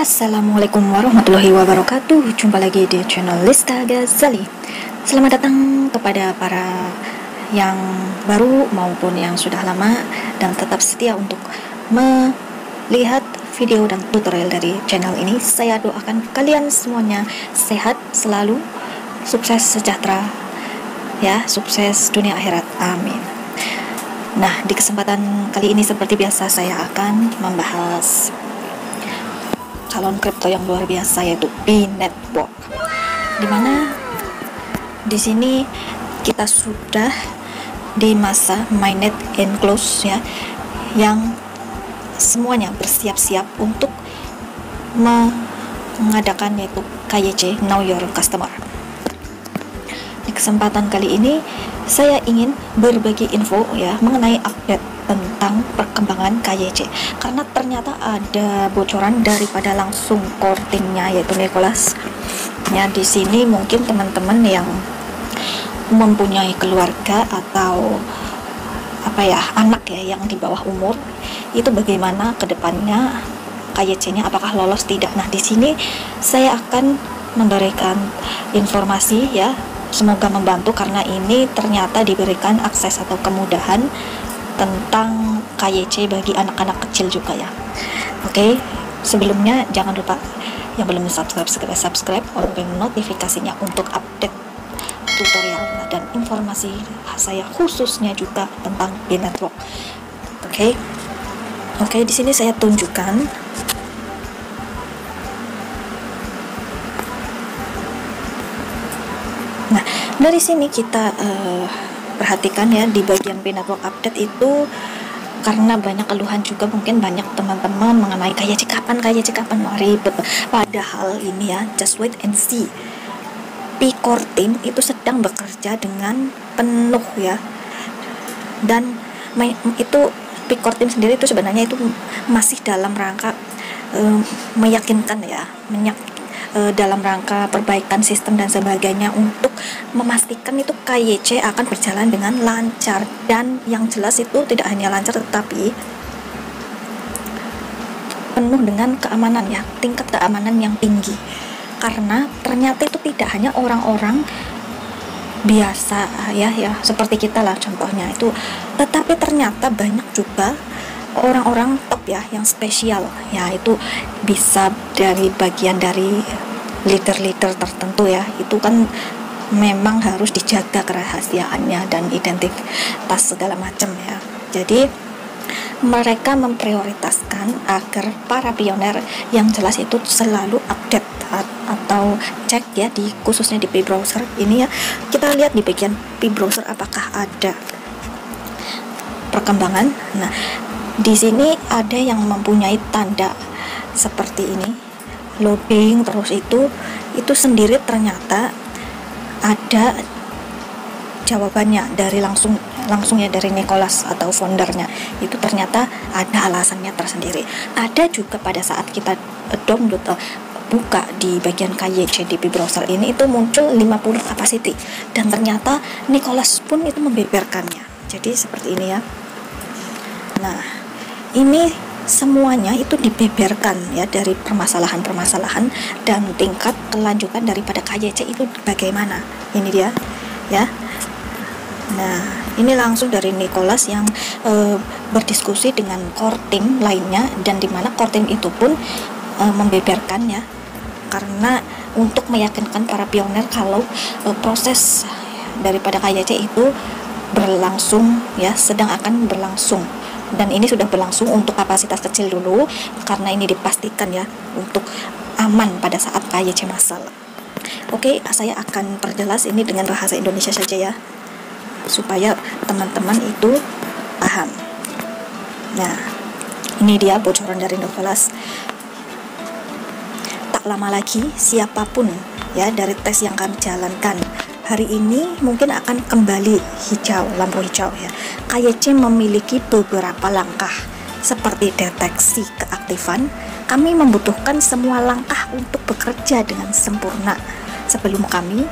Assalamualaikum warahmatullahi wabarakatuh. Jumpa lagi di channel Lista Ghazali. Selamat datang kepada para yang baru maupun yang sudah lama dan tetap setia untuk melihat video dan tutorial dari channel ini. Saya doakan kalian semuanya sehat selalu, sukses sejahtera ya, sukses dunia akhirat, amin. Nah, di kesempatan kali ini seperti biasa saya akan membahas calon kripto yang luar biasa, yaitu B-Network. Dimana di sini kita sudah di masa mainnet and close ya, yang semuanya bersiap-siap untuk mengadakan yaitu KYC, Know Your Customer. Di kesempatan kali ini saya ingin berbagi info ya mengenai update tentang perkembangan KYC, karena ternyata ada bocoran daripada langsung core teamnya yaitu Nicholas. Ya, di sini mungkin teman-teman yang mempunyai keluarga atau anak ya yang di bawah umur, itu bagaimana kedepannya KYC-nya, apakah lolos tidak. Nah, di sini saya akan memberikan informasi ya, semoga membantu karena ini ternyata diberikan akses atau kemudahan tentang KYC bagi anak-anak kecil juga ya. Oke, sebelumnya jangan lupa yang belum segera subscribe, on notifikasinya untuk update tutorial dan informasi saya khususnya juga tentang B-Network. Oke, di sini saya tunjukkan. Nah, dari sini kita perhatikan ya, di bagian B-Network update itu karena banyak keluhan juga, mungkin banyak teman-teman mengenai KYC kapan, ribet. Padahal ini ya, just wait and see. P-Core Team itu sedang bekerja dengan penuh ya, dan itu P-Core Team sendiri itu sebenarnya itu masih dalam rangka meyakinkan ya, dalam rangka perbaikan sistem dan sebagainya untuk memastikan itu KYC akan berjalan dengan lancar, dan yang jelas itu tidak hanya lancar tetapi penuh dengan keamanan ya, tingkat keamanan yang tinggi, karena ternyata itu tidak hanya orang-orang biasa ya seperti kita lah contohnya itu, tetapi ternyata banyak juga orang-orang top ya yang spesial ya, itu bisa dari bagian dari leader tertentu ya, itu kan memang harus dijaga kerahasiaannya dan identitas segala macam ya. Jadi mereka memprioritaskan agar para pioner yang jelas itu selalu update atau cek ya, di khususnya di P-Browser ini ya, kita lihat di bagian P-Browser apakah ada perkembangan. Nah, di sini ada yang mempunyai tanda seperti ini, loading terus itu sendiri ternyata ada jawabannya dari langsung ya dari Nicholas atau foundernya, itu ternyata ada alasannya tersendiri. Ada juga pada saat kita download buka di bagian KYC di P-Browser ini, itu muncul 50 capacity, dan ternyata Nicholas pun itu membeberkannya. Jadi seperti ini ya. Nah, ini semuanya itu dibeberkan ya, dari permasalahan dan tingkat kelanjutan daripada KYC itu bagaimana. Ini dia ya. Nah, ini langsung dari Nicholas yang berdiskusi dengan core team lainnya, dan dimana core team itu pun membeberkan ya, karena untuk meyakinkan para pioner kalau proses daripada KYC itu berlangsung ya, sedang akan berlangsung, dan ini sudah berlangsung untuk kapasitas kecil dulu karena ini dipastikan ya untuk aman pada saat KYC massal. Oke, saya akan perjelas ini dengan bahasa Indonesia saja ya, supaya teman-teman itu paham. Nah, ini dia bocoran dari Nicholas. Tak lama lagi siapapun ya dari tes yang kami jalankan hari ini mungkin akan kembali lampu hijau ya. KYC memiliki beberapa langkah seperti deteksi keaktifan. Kami membutuhkan semua langkah untuk bekerja dengan sempurna sebelum kami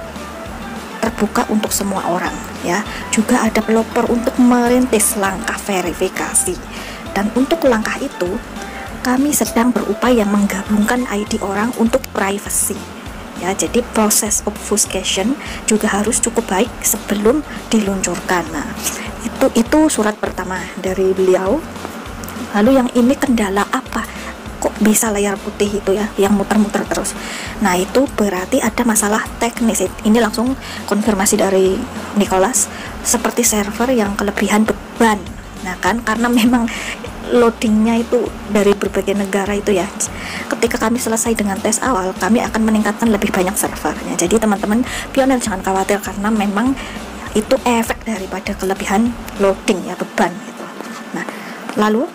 terbuka untuk semua orang ya. Juga ada developer untuk merintis langkah verifikasi, dan untuk langkah itu kami sedang berupaya menggabungkan ID orang untuk privacy. Ya, jadi proses obfuscation juga harus cukup baik sebelum diluncurkan. Nah, itu surat pertama dari beliau. Lalu yang ini kendala apa? Kok bisa layar putih itu ya, yang muter-muter terus? Nah, itu berarti ada masalah teknis. Ini langsung konfirmasi dari Nicholas, seperti server yang kelebihan beban. Nah kan, karena memang loadingnya itu dari berbagai negara itu ya. Ketika kami selesai dengan tes awal, kami akan meningkatkan lebih banyak servernya. Jadi teman-teman pioner jangan khawatir, karena memang itu efek daripada kelebihan loading ya, beban gitu. Nah, lalu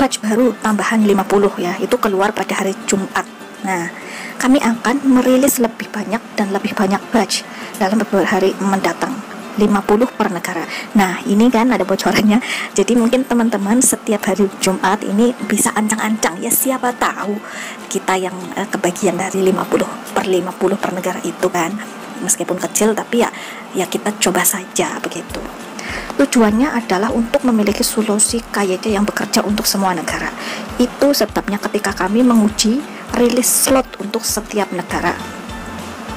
batch baru tambahan 50 ya, itu keluar pada hari Jumat. Nah, kami akan merilis lebih banyak dan lebih banyak batch dalam beberapa hari mendatang, 50 per negara. Nah, ini kan ada bocorannya. Jadi mungkin teman-teman setiap hari Jumat ini bisa ancang-ancang ya, siapa tahu kita yang kebagian dari 50 per negara itu kan. Meskipun kecil tapi ya kita coba saja begitu. Tujuannya adalah untuk memiliki solusi KYC yang bekerja untuk semua negara. Itu sebabnya ketika kami menguji rilis slot untuk setiap negara.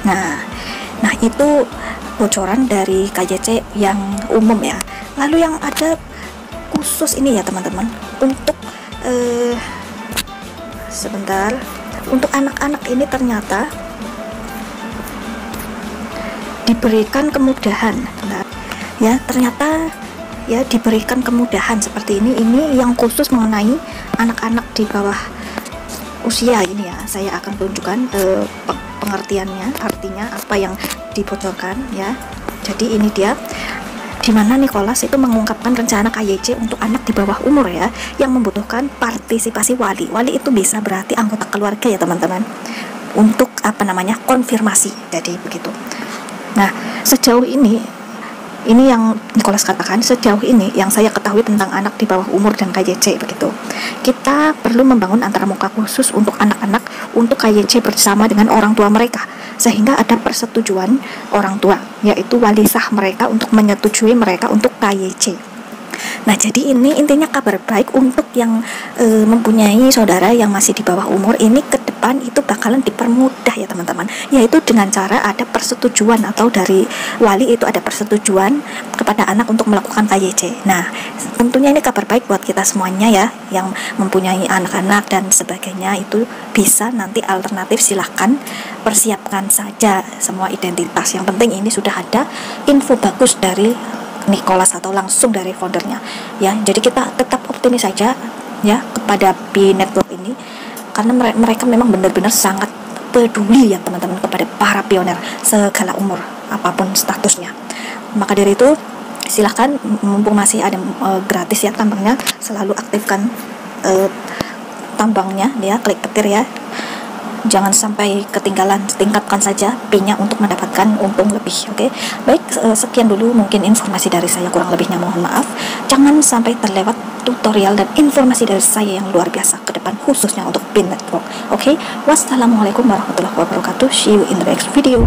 Nah itu bocoran dari KYC yang umum ya. Lalu yang ada khusus ini ya teman-teman, untuk sebentar, untuk anak-anak ini ternyata diberikan kemudahan. Nah, ya ternyata ya diberikan kemudahan seperti ini yang khusus mengenai anak-anak di bawah usia ini ya. Saya akan tunjukkan pengertiannya, artinya apa yang dibocorkan ya. Jadi ini dia dimana Nicholas itu mengungkapkan rencana KYC untuk anak di bawah umur ya, yang membutuhkan partisipasi wali. Wali itu bisa berarti anggota keluarga ya teman-teman, untuk konfirmasi. Jadi begitu. Nah, sejauh ini yang Nicholas katakan, sejauh ini yang saya ketahui tentang anak di bawah umur dan KYC begitu. Kita perlu membangun antarmuka khusus untuk anak-anak untuk KYC bersama dengan orang tua mereka, sehingga ada persetujuan orang tua, yaitu wali sah mereka untuk menyetujui mereka untuk KYC. Nah, jadi ini intinya kabar baik untuk yang mempunyai saudara yang masih di bawah umur. Ini ke depan itu bakalan dipermudah ya teman-teman, yaitu dengan cara ada persetujuan, atau dari wali itu ada persetujuan kepada anak untuk melakukan KYC. Nah, tentunya ini kabar baik buat kita semuanya ya, yang mempunyai anak-anak dan sebagainya. Itu bisa nanti alternatif, silahkan persiapkan saja semua identitas. Yang penting ini sudah ada info bagus dari Nicholas atau langsung dari foundernya ya. Jadi kita tetap optimis saja ya kepada Pi Network ini, karena mereka memang benar-benar sangat peduli ya teman-teman kepada para pioner segala umur apapun statusnya. Maka dari itu silahkan, mumpung masih ada gratis ya tambangnya, selalu aktifkan tambangnya ya, klik petir ya, jangan sampai ketinggalan. Tingkatkan saja P-nya untuk mendapatkan untung lebih. Oke, baik, sekian dulu mungkin informasi dari saya, kurang lebihnya mohon maaf. Jangan sampai terlewat tutorial dan informasi dari saya yang luar biasa ke depan, khususnya untuk Pi Network. Oke, wassalamualaikum warahmatullahi wabarakatuh. See you in the next video.